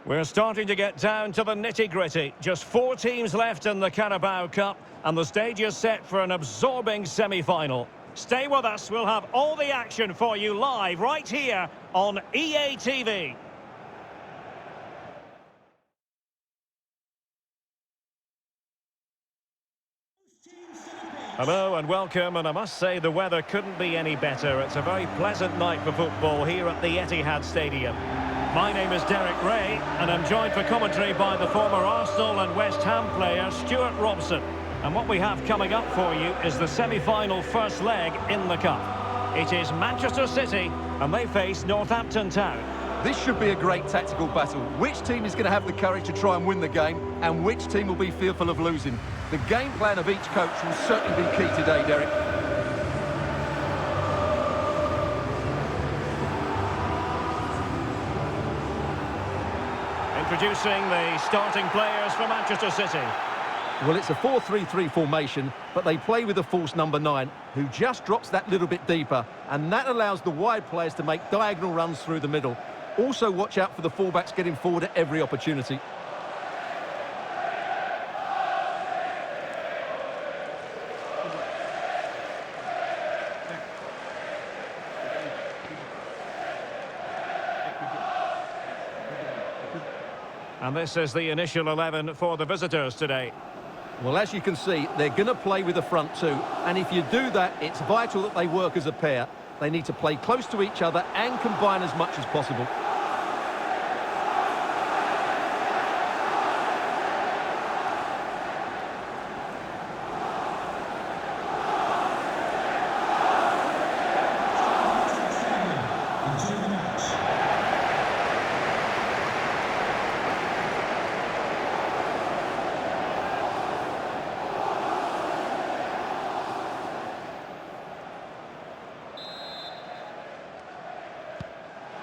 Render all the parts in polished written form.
We're starting to get down to the nitty-gritty. Just 4 teams left in the Carabao Cup, and the stage is set for an absorbing semi-final. Stay with us, we'll have all the action for you live right here on EA TV. Hello and welcome, and I must say the weather couldn't be any better. It's a very pleasant night for football here at the Etihad Stadium. My name is Derek Ray, and I'm joined for commentary by the former Arsenal and West Ham player Stuart Robson. And what we have coming up for you is the semi-final first leg in the Cup. It is Manchester City, and they face Northampton Town. This should be a great tactical battle. Which team is going to have the courage to try and win the game, and which team will be fearful of losing? The game plan of each coach will certainly be key today, Derek. Introducing the starting players for Manchester City. Well, it's a 4-3-3 formation, but they play with a false number 9, who just drops that little bit deeper, and that allows the wide players to make diagonal runs through the middle. Also, watch out for the fullbacks getting forward at every opportunity. And this is the initial 11 for the visitors today. Well, as you can see, they're going to play with the front two, and if you do that, it's vital that they work as a pair. They need to play close to each other and combine as much as possible.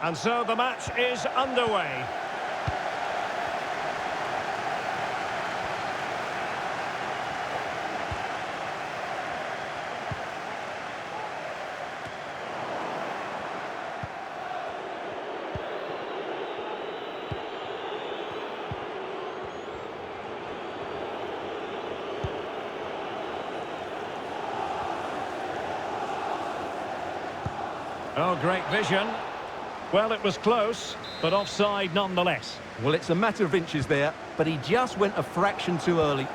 And so the match is underway. Oh, great vision. Well, it was close, but offside nonetheless. Well, it's a matter of inches there, but he just went a fraction too early.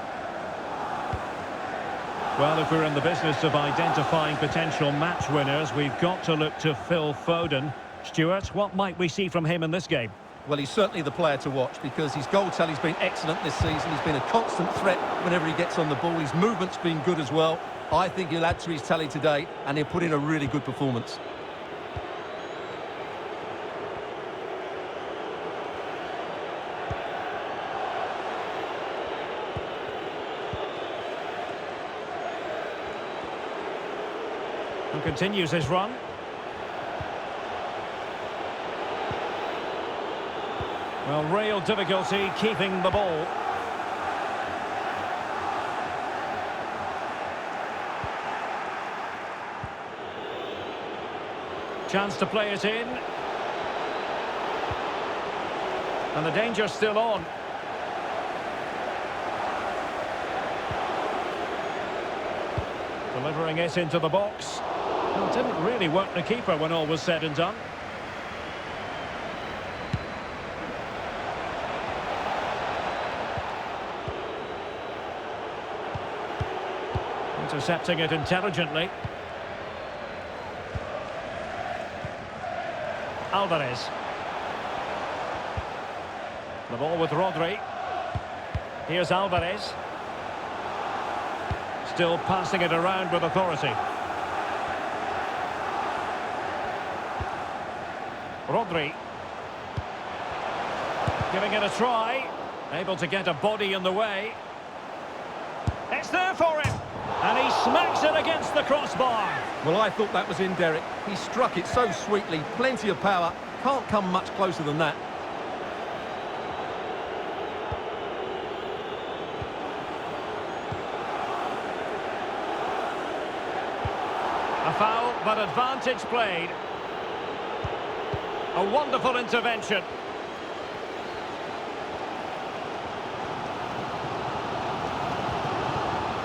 Well, if we're in the business of identifying potential match winners, we've got to look to Phil Foden. Stuart, what might we see from him in this game? Well, he's certainly the player to watch because his goal tally's been excellent this season. He's been a constant threat whenever he gets on the ball. His movement's been good as well. I think he'll add to his tally today, and he'll put in a really good performance. And continues his run. Well, real difficulty keeping the ball. Chance to play it in. And the danger's still on. Delivering it into the box. Well, didn't really work the keeper when all was said and done. Intercepting it intelligently. Alvarez. The ball with Rodri. Here's Alvarez. Still passing it around with authority. Rodri. Giving it a try. Able to get a body in the way. It's there for him. And he smacks it against the crossbar. Well, I thought that was in, Derek. He struck it so sweetly. Plenty of power. Can't come much closer than that. A foul, but advantage played. A wonderful intervention.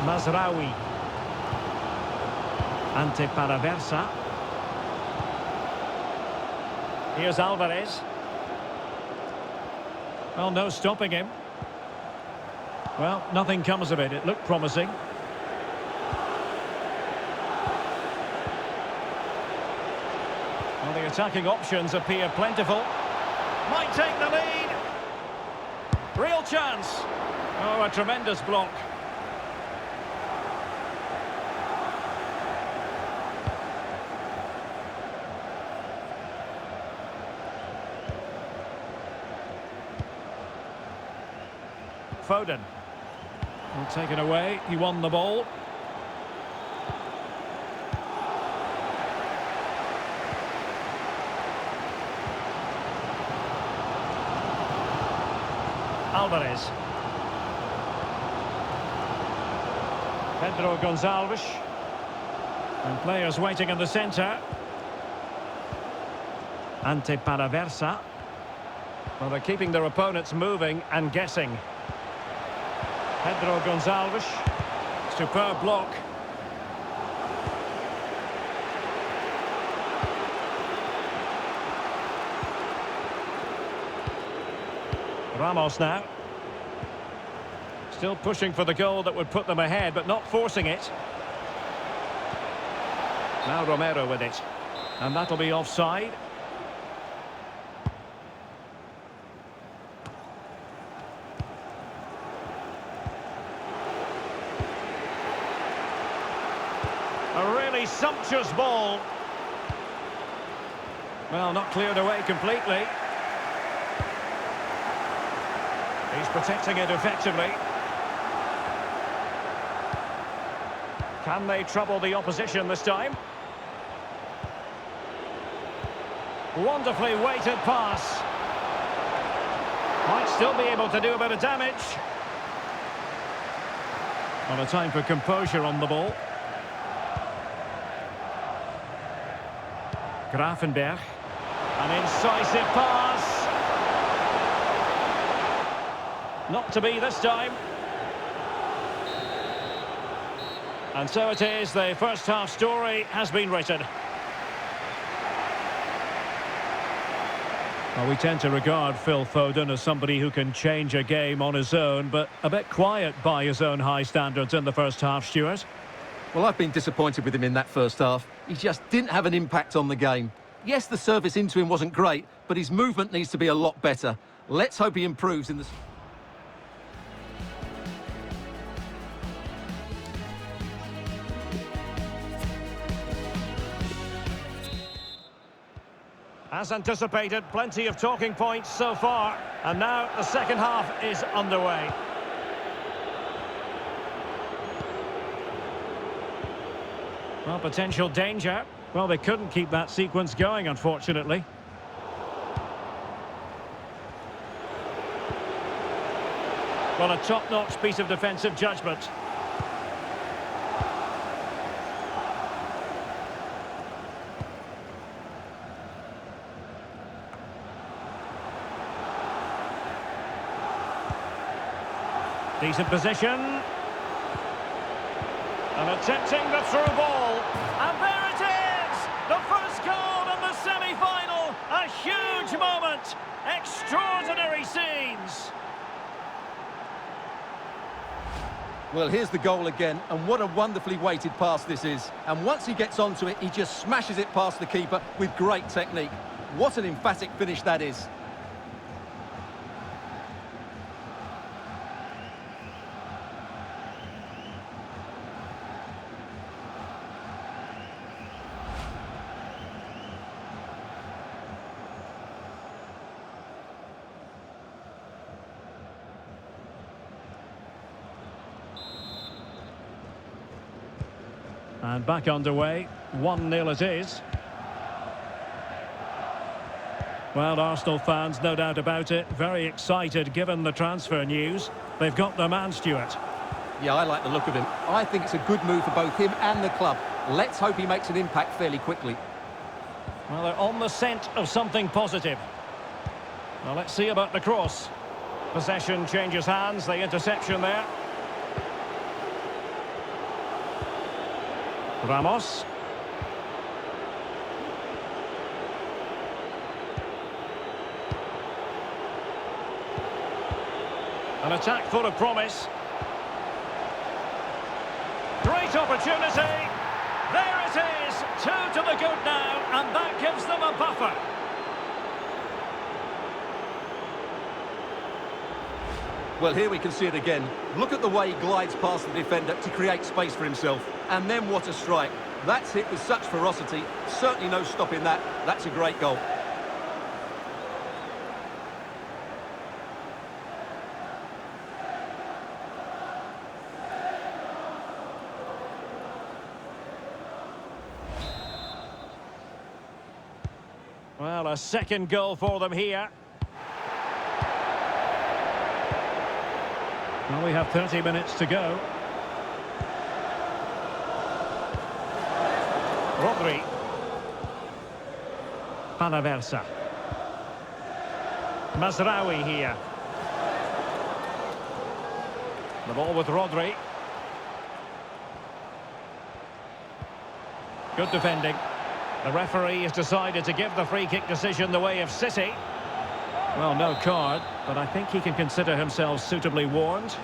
Mazraoui. Ante Paraversa. Here's Alvarez. Well, no stopping him. Well, nothing comes of it. It looked promising. Well, the attacking options appear plentiful. Might take the lead. Real chance. Oh, a tremendous block. Foden. Well, taken away. He won the ball. Alvarez. Pedro Gonçalves. And players waiting in the centre. Ante Paraversa. Well, they're keeping their opponents moving and guessing. Pedro Gonçalves. Superb block. Ramos now. Still pushing for the goal that would put them ahead, but not forcing it. Now Romero with it. And that'll be offside. A really sumptuous ball. Well, not cleared away completely. He's protecting it effectively. Can they trouble the opposition this time? Wonderfully weighted pass. Might still be able to do a bit of damage. Well, a time for composure on the ball. Grafenberg. An incisive pass. Not to be this time. And so it is, the first half story has been written. Well, we tend to regard Phil Foden as somebody who can change a game on his own, but a bit quiet by his own high standards in the first half, Stuart. Well, I've been disappointed with him in that first half. He just didn't have an impact on the game. Yes, the service into him wasn't great, but his movement needs to be a lot better. Let's hope he improves in the... As anticipated, plenty of talking points so far. And now the second half is underway. Well, potential danger. Well, they couldn't keep that sequence going, unfortunately. Well, a top-notch piece of defensive judgment. Decent position. And attempting the through ball. And there it is! The first goal in the semi-final. A huge moment. Extraordinary scenes. Well, here's the goal again, and what a wonderfully weighted pass this is. And once he gets onto it, he just smashes it past the keeper with great technique. What an emphatic finish that is. And back underway, 1-0 it is. Well, Arsenal fans, no doubt about it, very excited given the transfer news. They've got their man, Stuart. Yeah, I like the look of him. I think it's a good move for both him and the club. Let's hope he makes an impact fairly quickly. Well, they're on the scent of something positive. Well, let's see about the cross. Possession changes hands, the interception there. Ramos. An attack full of promise. Great opportunity. There it is. 2 to the good now, and that gives them a buffer. Well, here we can see it again. Look at the way he glides past the defender to create space for himself. And then what a strike. That's hit with such ferocity. Certainly no stopping that. That's a great goal. Well, a second goal for them here. Well, we have 30 minutes to go. Rodri. Panaversa. Mazraoui here. The ball with Rodri. Good defending. The referee has decided to give the free-kick decision the way of City. Well, no card, but I think he can consider himself suitably warned.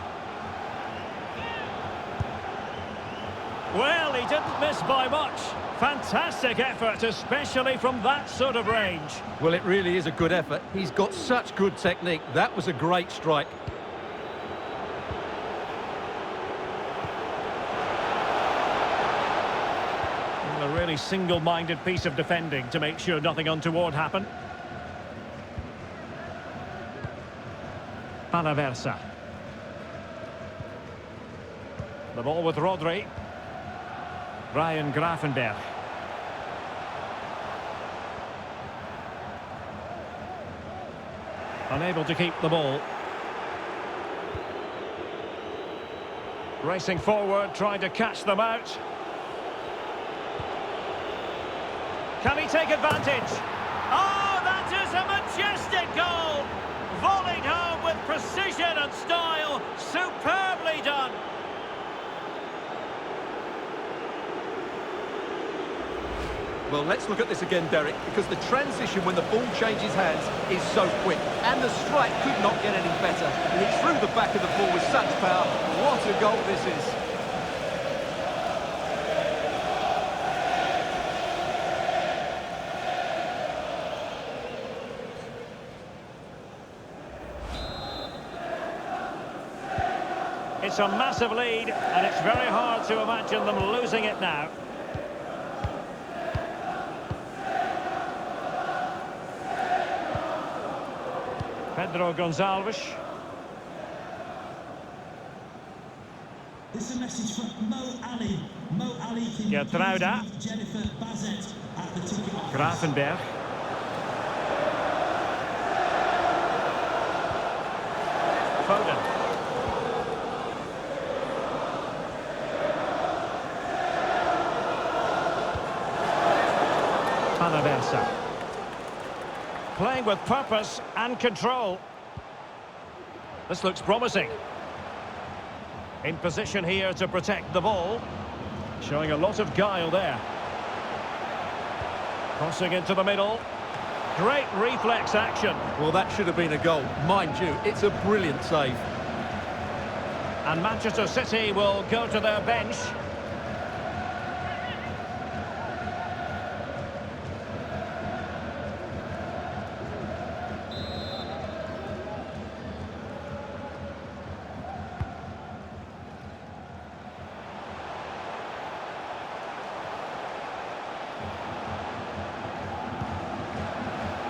Well, he didn't miss by much. Fantastic effort, especially from that sort of range. Well, it really is a good effort. He's got such good technique. That was a great strike. A really single-minded piece of defending to make sure nothing untoward happened. Panaversa. The ball with Rodri. Ryan Gravenberch. Unable to keep the ball. Racing forward, trying to catch them out. Can he take advantage? Oh, that is a majestic goal! Volleyed home with precision and style. Superbly done. Well, let's look at this again, Derek, because the transition when the ball changes hands is so quick. And the strike could not get any better. And he threw the back of the ball with such power. What a goal this is. It's a massive lead, and it's very hard to imagine them losing it now. Pedro Gonçalves. This is a message from Mo Ali. Mo Ali can Gertruida. Jennifer Bazet at the ticket office. Gravenberch. Foden. Panaversa. Playing with purpose and control. This looks promising. In position here to protect the ball. Showing a lot of guile there. Crossing into the middle. Great reflex action. Well, that should have been a goal. Mind you, it's a brilliant save. And Manchester City will go to their bench.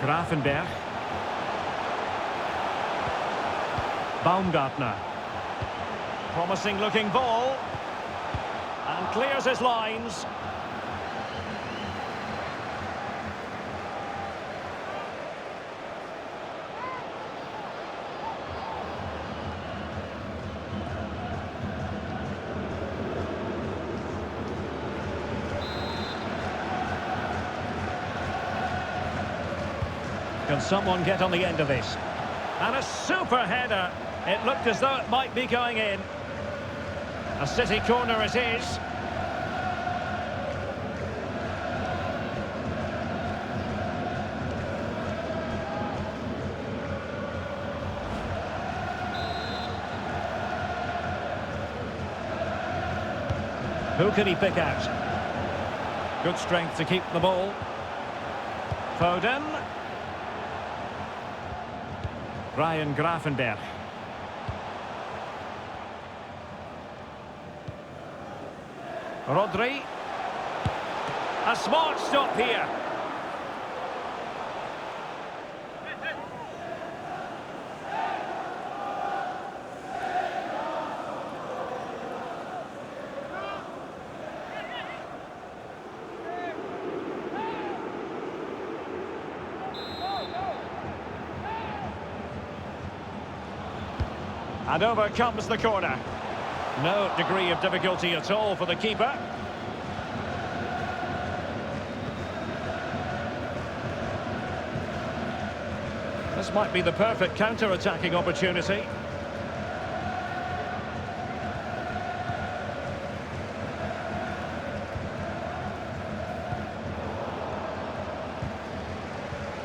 Gravenberch. Baumgartner. Promising looking ball. And clears his lines. Can someone get on the end of this? And a super header. It looked as though it might be going in. A City corner it is. Who can he pick out? Good strength to keep the ball. Foden. Ryan Gravenberch. Rodri. A smart stop here. And over comes the corner. No degree of difficulty at all for the keeper. This might be the perfect counter-attacking opportunity.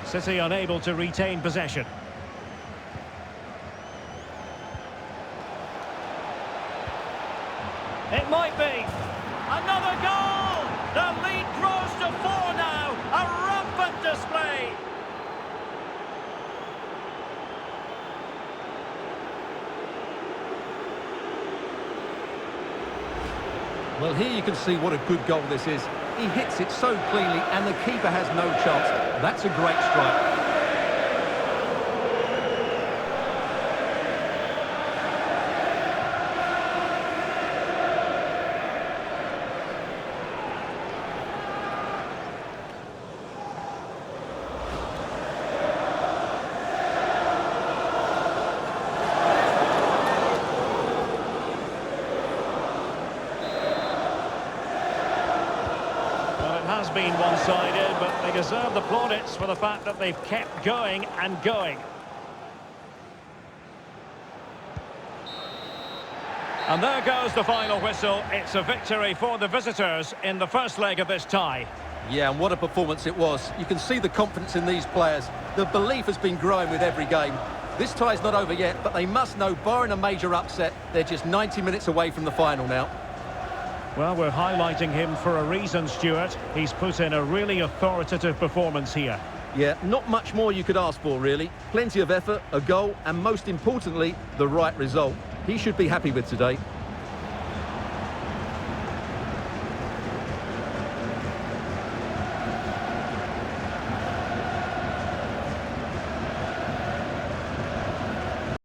City unable to retain possession. It might be. Another goal! The lead grows to 4 now. A rampant display. Well, here you can see what a good goal this is. He hits it so cleanly and the keeper has no chance. That's a great strike. Has been one-sided, but they deserve the plaudits for the fact that they've kept going and going. And there goes the final whistle. It's a victory for the visitors in the first leg of this tie. Yeah, and what a performance it was. You can see the confidence in these players. The belief has been growing with every game. This tie's not over yet, but they must know, barring a major upset, they're just 90 minutes away from the final now. Well, we're highlighting him for a reason, Stuart. He's put in a really authoritative performance here. Yeah, not much more you could ask for, really. Plenty of effort, a goal, and most importantly, the right result. He should be happy with today.